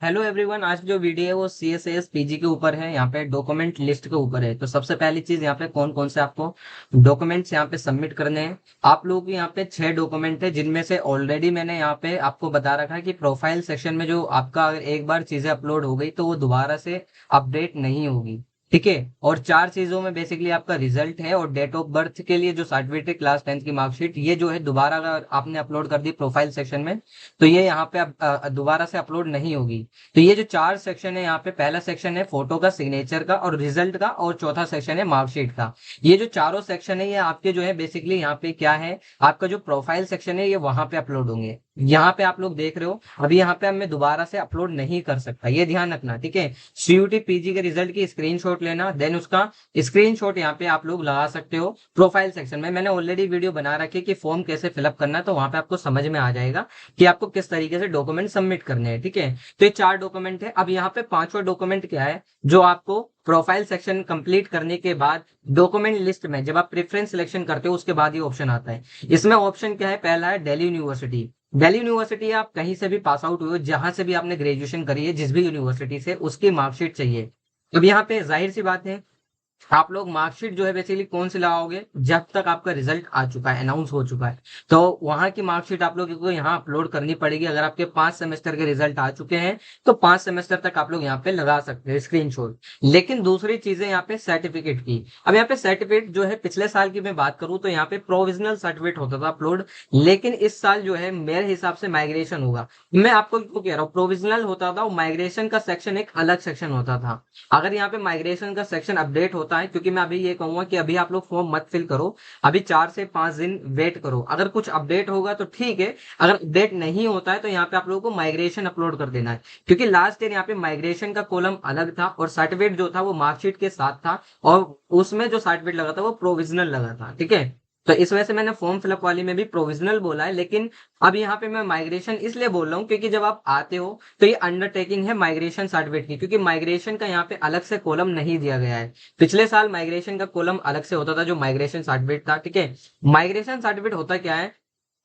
Hello everyone. आज जो video है वो CSAS PG के ऊपर है। यहाँ पे डॉक्यूमेंट लिस्ट के ऊपर है। तो सबसे पहली चीज यहाँ पे कौन कौन से आपको डॉक्यूमेंट्स यहाँ पे सबमिट करने हैं। आप लोगों के यहाँ पे 6 डॉक्यूमेंट है, जिनमें से ऑलरेडी मैंने यहाँ पे आपको बता रखा है कि प्रोफाइल सेक्शन में जो आपका अगर एक बार चीजें अपलोड हो गई तो वो दोबारा से अपडेट नहीं होगी। ठीक है। और 4 चीजों में बेसिकली आपका रिजल्ट है और डेट ऑफ बर्थ के लिए जो सर्टिफिकेट क्लास 10th की मार्कशीट, ये जो है दोबारा अगर आपने अपलोड कर दी प्रोफाइल सेक्शन में तो ये यहाँ पे अब दोबारा से अपलोड नहीं होगी। तो ये जो 4 सेक्शन है यहाँ पे, पहला सेक्शन है फोटो का, सिग्नेचर का और रिजल्ट का, और चौथा सेक्शन है मार्कशीट का। ये जो चारों सेक्शन है ये आपके जो है बेसिकली यहाँ पे क्या है, आपका जो प्रोफाइल सेक्शन है ये वहां पे अपलोड होंगे। यहाँ पे आप लोग देख रहे हो अभी यहाँ पे अब मैं दोबारा से अपलोड नहीं कर सकता, ये ध्यान रखना। ठीक है। CUT PG के रिजल्ट की स्क्रीनशॉट लेना, देन उसका स्क्रीनशॉट यहाँ पे आप लोग लगा सकते हो प्रोफाइल सेक्शन में। मैंने ऑलरेडी वीडियो बना रखी है कि फॉर्म कैसे फिलअप करना है, तो वहां पे आपको समझ में आ जाएगा कि आपको किस तरीके से डॉक्यूमेंट सबमिट करने हैं। ठीक है। तो ये 4 डॉक्यूमेंट है। अब यहाँ पे 5वां डॉक्यूमेंट क्या है, जो आपको प्रोफाइल सेक्शन कंप्लीट करने के बाद डॉक्यूमेंट लिस्ट में जब आप प्रेफरेंस सिलेक्शन करते हो उसके बाद ये ऑप्शन आता है। इसमें ऑप्शन क्या है, पहला है दिल्ली यूनिवर्सिटी। दिल्ली यूनिवर्सिटी आप कहीं से भी पास आउट हुए हो, जहां से भी आपने ग्रेजुएशन करी है, जिस भी यूनिवर्सिटी से, उसकी मार्कशीट चाहिए। अब यहाँ पे जाहिर सी बात है, आप लोग मार्कशीट जो है बेसिकली कौन सी लगाओगे, जब तक आपका रिजल्ट आ चुका है, अनाउंस हो चुका है, तो वहां की मार्कशीट आप लोगों को यहाँ अपलोड करनी पड़ेगी। अगर आपके 5 सेमेस्टर के रिजल्ट आ चुके हैं तो 5 सेमेस्टर तक आप लोग यहाँ पे लगा सकते हैं स्क्रीनशॉट। लेकिन दूसरी चीजें यहाँ पे सर्टिफिकेट की। अब यहाँ पे सर्टिफिकेट जो है, पिछले साल की मैं बात करूं तो यहाँ पे प्रोविजनल सर्टिफिकेट होता था अपलोड, लेकिन इस साल जो है मेरे हिसाब से माइग्रेशन होगा। मैं आपको क्यों कह रहा हूँ, प्रोविजनल होता था, माइग्रेशन का सेक्शन एक अलग सेक्शन होता था। अगर यहाँ पे माइग्रेशन का सेक्शन अपडेट होता है, क्योंकि मैं अभी ये कहूंगा कि अभी आप लोग फॉर्म मत फिल करो, अभी 4 से 5 दिन वेट करो। अगर कुछ अपडेट होगा तो ठीक है, अगर अपडेट नहीं होता है तो यहाँ पे आप लोगों को माइग्रेशन अपलोड कर देना है। क्योंकि लास्ट ईयर यहाँ पे माइग्रेशन का कॉलम अलग था और सर्टिफिकेट जो था वो मार्कशीट के साथ था, और उसमें जो सर्टिफिकेट लगा था वो प्रोविजनल लगा था। ठीक है। तो इस वजह से मैंने फॉर्म फिलअप वाली में भी प्रोविजनल बोला है, लेकिन अब यहाँ पे मैं माइग्रेशन इसलिए बोल रहा हूँ क्योंकि जब आप आते हो तो ये अंडरटेकिंग है माइग्रेशन सर्टिफिकेट की, क्योंकि माइग्रेशन का यहाँ पे अलग से कॉलम नहीं दिया गया है। पिछले साल माइग्रेशन का कॉलम अलग से होता था जो माइग्रेशन सर्टिफिकेट था। ठीक है। माइग्रेशन सर्टिफिकेट होता क्या है,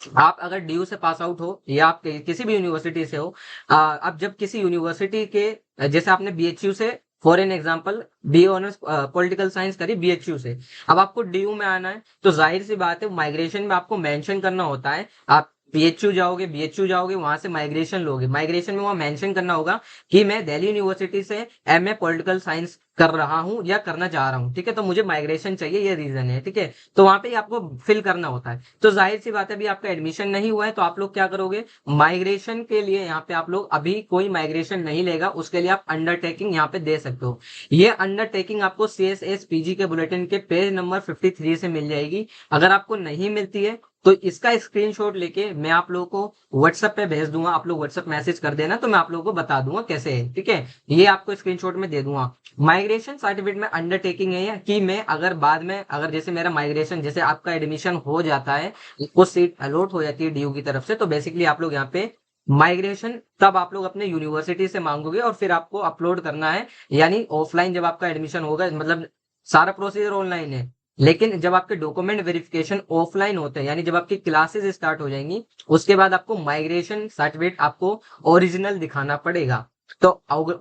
आप अगर DU से पास आउट हो या आप किसी भी यूनिवर्सिटी से हो, अब जब किसी यूनिवर्सिटी के, जैसे आपने BHU से, for an example BA honours political science करी BHU से, अब आपको DU में आना है तो जाहिर सी बात है माइग्रेशन में आपको मेंशन करना होता है। आप BHU जाओगे वहां से माइग्रेशन लोगे, माइग्रेशन में वहां मेंशन करना होगा कि मैं दिल्ली यूनिवर्सिटी से MA पॉलिटिकल साइंस कर रहा हूं या करना चाह रहा हूं। ठीक है। तो मुझे माइग्रेशन चाहिए, ये रीजन है। ठीक है। तो वहां पे आपको फिल करना होता है। तो जाहिर सी बात है, अभी आपका एडमिशन नहीं हुआ है तो आप लोग क्या करोगे, माइग्रेशन के लिए यहाँ पे आप लोग, अभी कोई माइग्रेशन नहीं लेगा, उसके लिए आप अंडरटेकिंग यहाँ पे दे सकते हो। ये अंडरटेकिंग आपको CSAS PG के बुलेटिन के पेज नंबर 53 से मिल जाएगी। अगर आपको नहीं मिलती है तो इसका स्क्रीनशॉट लेके मैं आप लोगों को व्हाट्सएप पे भेज दूंगा, आप लोग व्हाट्सएप मैसेज कर देना तो मैं आप लोगों को बता दूंगा कैसे है। ठीक है। ये आपको स्क्रीनशॉट में दे दूंगा। माइग्रेशन सर्टिफिकेट में अंडरटेकिंग है कि मैं अगर बाद में, अगर जैसे मेरा माइग्रेशन, जैसे आपका एडमिशन हो जाता है, आपको सीट अलॉट हो जाती है DU की तरफ से, तो बेसिकली आप लोग यहाँ पे माइग्रेशन तब आप लोग अपने यूनिवर्सिटी से मांगोगे और फिर आपको अपलोड करना है। यानी ऑफलाइन जब आपका एडमिशन होगा, मतलब सारा प्रोसीजर ऑनलाइन है, लेकिन जब आपके डॉक्यूमेंट वेरिफिकेशन ऑफलाइन होते हैं, यानी जब आपकी क्लासेस स्टार्ट हो जाएंगी, उसके बाद आपको माइग्रेशन सर्टिफिकेट आपको ओरिजिनल दिखाना पड़ेगा। तो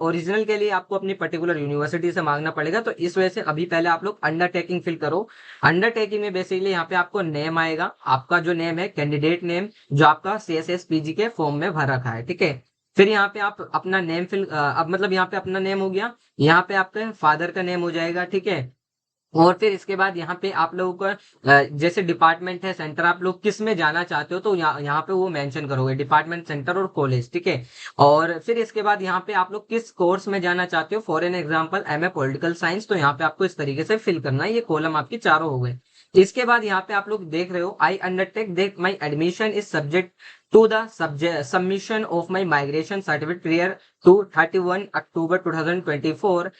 ओरिजिनल के लिए आपको अपनी पर्टिकुलर यूनिवर्सिटी से मांगना पड़ेगा। तो इस वजह से अभी पहले आप लोग अंडरटेकिंग फिल करो। अंडरटेकिंग में बेसिकली यहाँ पे आपको नेम आएगा, आपका जो नेम है कैंडिडेट नेम, जो आपका CSS PG के फॉर्म में भर रखा है। ठीक है। फिर यहाँ पे आप अपना नेम फिल, अब मतलब यहाँ पे अपना नेम हो गया, यहाँ पे आपके फादर का नेम हो जाएगा। ठीक है। और फिर इसके बाद यहाँ पे आप लोगों का जैसे डिपार्टमेंट है, सेंटर आप लोग किस में जाना चाहते हो तो यहाँ पे वो मेंशन करोगे, डिपार्टमेंट, सेंटर और कॉलेज। ठीक है। और फिर इसके बाद यहाँ पे आप लोग किस कोर्स में जाना चाहते हो, for an example MA political science, तो यहाँ पे आपको इस तरीके से फिल करना है। ये कॉलम आपकी चारों हो गए। इसके बाद यहाँ पे आप लोग देख रहे हो, I undertake that my admission is subject to the submission of my migration certificate prior to 31 October 2024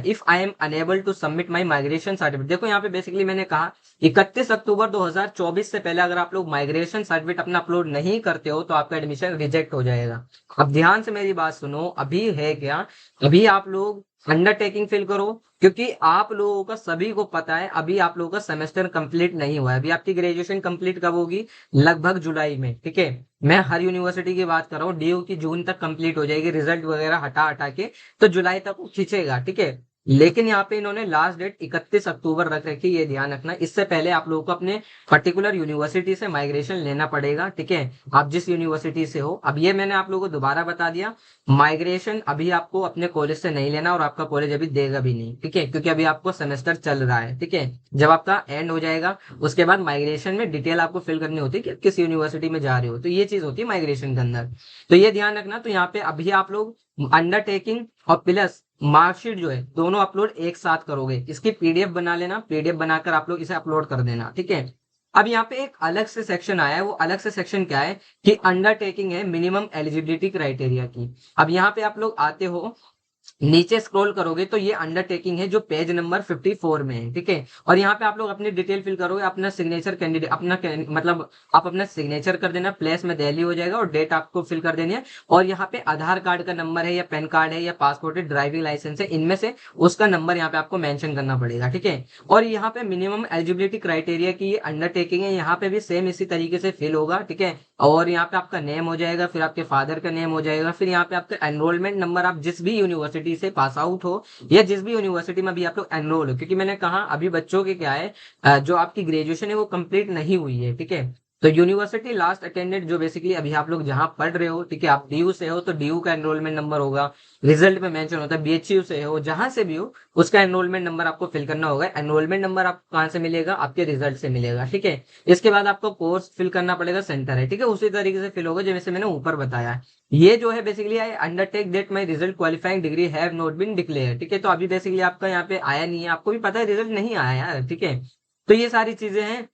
if I am unable to submit my migration certificate. देखो यहाँ पे बेसिकली मैंने कहा 31 अक्टूबर 2024 से पहले अगर आप लोग माइग्रेशन सर्टिफिकेट अपना अपलोड नहीं करते हो तो आपका एडमिशन रिजेक्ट हो जाएगा। अब ध्यान से मेरी बात सुनो, अभी है क्या, अभी आप लोग अंडरटेकिंग फिल करो, क्योंकि आप लोगों का सभी को पता है अभी आप लोगों का सेमेस्टर कंप्लीट नहीं हुआ है। अभी आपकी ग्रेजुएशन कंप्लीट कब होगी? लगभग जुलाई में, ठीक है। मैं हर यूनिवर्सिटी की बात कर रहा हूँ, डीयू की जून तक कंप्लीट हो जाएगी, रिजल्ट वगैरह हटा हटा के तो जुलाई तक वो खींचेगा, ठीक है। लेकिन यहाँ पे इन्होंने लास्ट डेट 31 अक्टूबर रख रखी, ये ध्यान रखना। इससे पहले आप लोगों को अपने पर्टिकुलर यूनिवर्सिटी से माइग्रेशन लेना पड़ेगा, ठीक है। आप जिस यूनिवर्सिटी से हो, अब ये मैंने आप लोगों को दोबारा बता दिया, माइग्रेशन अभी आपको अपने कॉलेज से नहीं लेना और आपका कॉलेज अभी देगा भी नहीं, ठीक है, क्योंकि अभी आपको सेमेस्टर चल रहा है, ठीक है। जब आपका एंड हो जाएगा उसके बाद माइग्रेशन में डिटेल आपको फिल करनी होती है कि आप किस यूनिवर्सिटी में जा रहे हो, तो ये चीज होती है माइग्रेशन के अंदर। तो ये ध्यान रखना। तो यहाँ पे अभी आप लोग अंडरटेकिंग और प्लस मार्कशीट जो है दोनों अपलोड एक साथ करोगे। इसकी पीडीएफ बना लेना, पीडीएफ बनाकर आप लोग इसे अपलोड कर देना, ठीक है। अब यहाँ पे एक अलग से सेक्शन आया है, वो अलग से सेक्शन क्या है कि अंडरटेकिंग है मिनिमम एलिजिबिलिटी क्राइटेरिया की। अब यहाँ पे आप लोग आते हो, नीचे स्क्रॉल करोगे तो ये अंडरटेकिंग है जो पेज नंबर 54 में है, ठीक है। और यहाँ पे आप लोग अपनी डिटेल फिल करोगे, अपना सिग्नेचर कैंडिडेट मतलब आप अपना सिग्नेचर कर देना, प्लेस में दिल्ली हो जाएगा और डेट आपको फिल कर देनी है। और यहाँ पे आधार कार्ड का नंबर है या पैन कार्ड है या पासपोर्ट है, ड्राइविंग लाइसेंस है, इनमें से उसका नंबर यहाँ पे आपको मेंशन करना पड़ेगा, ठीक है। और यहाँ पे मिनिमम एलिजिबिलिटी क्राइटेरिया की ये अंडरटेकिंग है, यहाँ पे भी सेम इसी तरीके से फिल होगा, ठीक है। और यहाँ पे आपका नेम हो जाएगा, फिर आपके फादर का नेम हो जाएगा, फिर यहाँ पे आपका एनरोलमेंट नंबर, आप जिस भी यूनिवर्सिटी से पास आउट हो या जिस भी यूनिवर्सिटी में अभी आप लोग एनरोल हो, क्योंकि मैंने कहा अभी बच्चों के क्या है, जो आपकी ग्रेजुएशन है वो कंप्लीट नहीं हुई है, ठीक है। तो यूनिवर्सिटी लास्ट अटेंडेड जो बेसिकली अभी आप लोग जहां पढ़ रहे हो, ठीक है, आप डीयू से हो तो डीयू का एनरोलमेंट नंबर होगा, रिजल्ट में मेंशन होता है। बीएचयू से हो, जहां से भी हो, उसका एनरोलमेंट नंबर आपको फिल करना होगा। एनरोलमेंट नंबर आपको कहां से मिलेगा? आपके रिजल्ट से मिलेगा, ठीक है। इसके बाद आपको कोर्स फिल करना पड़ेगा, सेंटर है, ठीक है, उसी तरीके से फिल होगा जैसे मैंने ऊपर बताया है। ये जो है basically I undertake that my result qualifying degree have not been declare, ठीक है। तो अभी बेसिकली आपका यहाँ पे आया नहीं है, आपको भी पता है रिजल्ट नहीं आया यार, ठीक है। तो ये सारी चीजें हैं।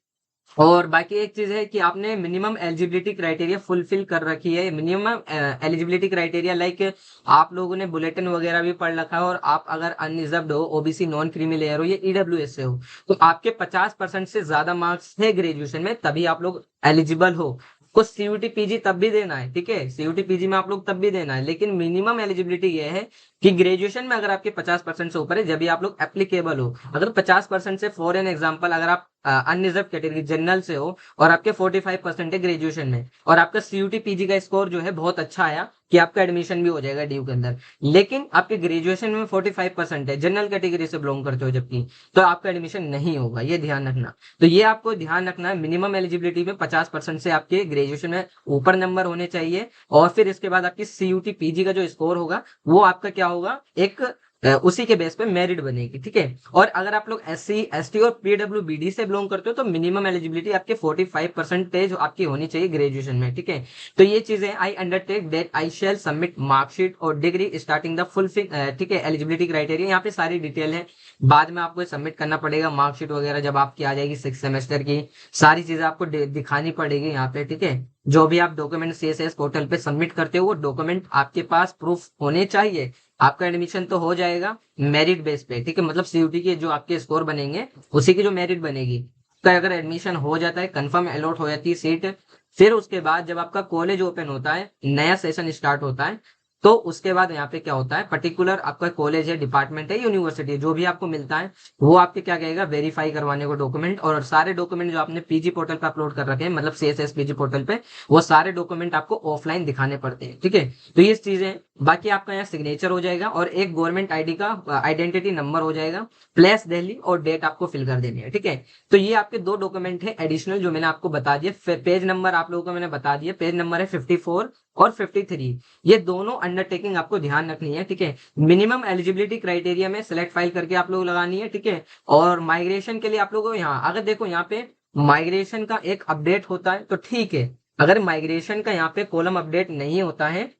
और बाकी एक चीज है कि आपने मिनिमम एलिजिबिलिटी क्राइटेरिया फुलफिल कर रखी है। मिनिमम एलिजिबिलिटी क्राइटेरिया लाइक आप लोगों ने बुलेटिन वगैरह भी पढ़ रखा है, और आप अगर अनरिजर्व्ड हो, ओबीसी नॉन क्रीमी लेयर हो या ईडब्ल्यूएस से हो, तो आपके 50% से ज्यादा मार्क्स है ग्रेजुएशन में, तभी आप लोग एलिजिबल हो। को सीयूटी पीजी तब भी देना है, ठीक है, सीयूटी पीजी में आप लोग तब भी देना है, लेकिन मिनिमम एलिजिबिलिटी ये है कि ग्रेजुएशन में अगर आपके 50% से ऊपर है जब भी आप लोग एप्लीकेबल हो। अगर 50% से, फॉर एन एग्जांपल, अगर आप अनरिजर्व कैटेगरी जनरल से हो और आपके 45% है ग्रेजुएशन में, और आपका सीयूटी पीजी का स्कोर जो है बहुत अच्छा आया कि आपका एडमिशन भी हो जाएगा ड्यू के अंदर, लेकिन आपके ग्रेजुएशन में 45% है, जनरल कैटेगरी से बिलोंग करते हो जबकि, तो आपका एडमिशन नहीं होगा, ये ध्यान रखना। तो ये आपको ध्यान रखना है, मिनिमम एलिजिबिलिटी में 50% से आपके ग्रेजुएशन में ऊपर नंबर होने चाहिए, और फिर इसके बाद आपकी सीयूटी पीजी का जो स्कोर होगा वो आपका क्या होगा, एक उसी के बेस पे मेरिट बनेगी, ठीक है। और अगर आप लोग एससी एसटी और पीडब्ल्यूबीडी से बिलोंग करते हो तो मिनिमम एलिजिबिलिटी आपके 45% आपकी होनी चाहिए ग्रेजुएशन में, ठीक है। तो ये चीजें I undertake that I shall submit marksheet और डिग्री स्टार्टिंग द फुल, ठीक है, एलिजिबिलिटी क्राइटेरिया, यहाँ पे सारी डिटेल है। बाद में आपको सबमिट करना पड़ेगा मार्कशीट वगैरह, जब आपकी आ जाएगी 6 सेमेस्टर की, सारी चीजें आपको दिखानी पड़ेगी यहाँ पे, ठीक है। जो भी आप डॉक्यूमेंट सीएसएस पोर्टल पे सबमिट करते हो वो डॉक्यूमेंट आपके पास प्रूफ होने चाहिए। आपका एडमिशन तो हो जाएगा मेरिट बेस पे, ठीक है, मतलब सीयूटी के जो आपके स्कोर बनेंगे उसी की जो मेरिट बनेगी, तो अगर एडमिशन हो जाता है, कंफर्म अलॉट हो जाती है सीट, फिर उसके बाद जब आपका कॉलेज ओपन होता है, नया सेशन स्टार्ट होता है, तो उसके बाद यहाँ पे क्या होता है, पर्टिकुलर आपका कॉलेज है, डिपार्टमेंट है, यूनिवर्सिटी है, जो भी आपको मिलता है वो आपके क्या कहेगा, वेरीफाई करवाने को डॉक्यूमेंट, और सारे डॉक्यूमेंट जो आपने पीजी पोर्टल पे अपलोड कर रखे हैं, मतलब सीएसएस पीजी पोर्टल पे, वो सारे डॉक्यूमेंट आपको ऑफलाइन दिखाने पड़ते हैं, ठीक है। तो ये चीजें, बाकी आपका यहाँ सिग्नेचर हो जाएगा और एक गवर्नमेंट आईडी का आइडेंटिटी नंबर हो जाएगा, प्लेस दिल्ली और डेट आपको फिल कर देनी है, ठीक है। तो ये आपके दो डॉक्यूमेंट है एडिशनल जो मैंने आपको बता दिया। पेज नंबर आप लोगों को मैंने बता दिया, पेज नंबर है 54 और 53। ये दोनों अंडरटेकिंग आपको ध्यान रखनी है, ठीक है। मिनिमम एलिजिबिलिटी क्राइटेरिया में सिलेक्ट फाइल करके आप लोग लगानी है, ठीक है। और माइग्रेशन के लिए आप लोगों को यहाँ अगर देखो, यहाँ पे माइग्रेशन का एक अपडेट होता है तो ठीक है, अगर माइग्रेशन का यहाँ पे कॉलम अपडेट नहीं होता है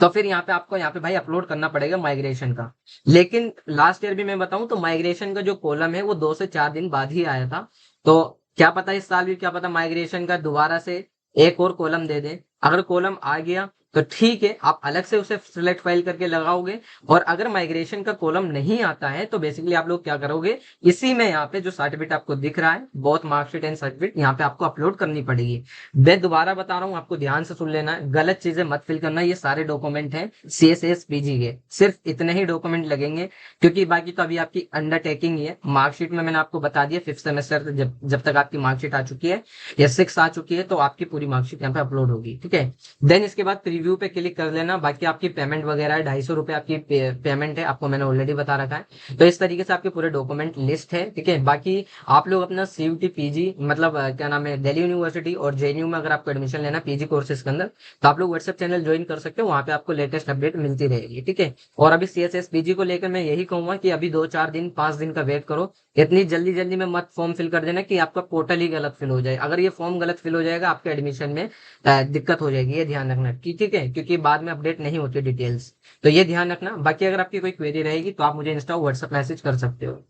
तो फिर यहाँ पे आपको यहाँ पे भाई अपलोड करना पड़ेगा माइग्रेशन का। लेकिन लास्ट ईयर भी मैं बताऊं तो माइग्रेशन का जो कॉलम है वो 2 से 4 दिन बाद ही आया था, तो क्या पता इस साल भी, क्या पता माइग्रेशन का दोबारा से एक और कॉलम दे दे। अगर कॉलम आ गया तो ठीक है, आप अलग से उसे सिलेक्ट फाइल करके लगाओगे। और अगर माइग्रेशन का कॉलम नहीं आता है तो बेसिकली आप लोग क्या करोगे, इसी में यहाँ पे जो सर्टिफिकेट आपको दिख रहा है, बोथ मार्कशीट एंड सर्टिफिकेट, यहाँ पे आपको अपलोड करनी पड़ेगी। मैं दोबारा बता रहा हूँ, आपको ध्यान से सुन लेना है, गलत चीजें मत फिल करना। ये सारे डॉक्यूमेंट हैं CSS PG के, सिर्फ इतने ही डॉक्यूमेंट लगेंगे, क्योंकि बाकी तो अभी आपकी अंडरटेकिंग ही है। मार्कशीट में मैंने आपको बता दिया, 5th सेमेस्टर जब तक आपकी मार्कशीट आ चुकी है या 6 आ चुकी है तो आपकी पूरी मार्कशीट यहाँ पे अपलोड होगी, ठीक है। देन इसके बाद प्रीव्यू पे क्लिक कर लेना। बाकी आपकी पेमेंट वगैरह है, 250 रुपए आपकी पेमेंट है, आपको मैंने ऑलरेडी बता रखा है। तो इस तरीके से आपके पूरे डॉक्यूमेंट लिस्ट है, ठीक है। बाकी आप लोग अपना CUT PG मतलब क्या नाम है, दिल्ली यूनिवर्सिटी और JNU में अगर आपको एडमिशन लेना PG कोर्सेज के अंदर, तो आप लोग व्हाट्सएप चैनल ज्वाइन कर सकते हो, वहां पे आपको लेटेस्ट अपडेट मिलती रहेगी, ठीक है। और अभी CSS PG को लेकर मैं यही कहूंगा कि अभी 2-4 दिन 5 दिन का वेट करो। इतनी जल्दी जल्दी में मत फॉर्म फिल कर देना कि आपका पोर्टल ही गलत फिल हो जाए। अगर ये फॉर्म गलत फिल हो जाएगा, आपके एडमिशन में दिक्कत हो जाएगी, ये ध्यान रखना कि ठीक है, क्योंकि बाद में अपडेट नहीं होती डिटेल्स। तो ये ध्यान रखना। बाकी अगर आपकी कोई क्वेरी रहेगी तो आप मुझे इंस्टा व्हाट्सएप मैसेज कर सकते हो।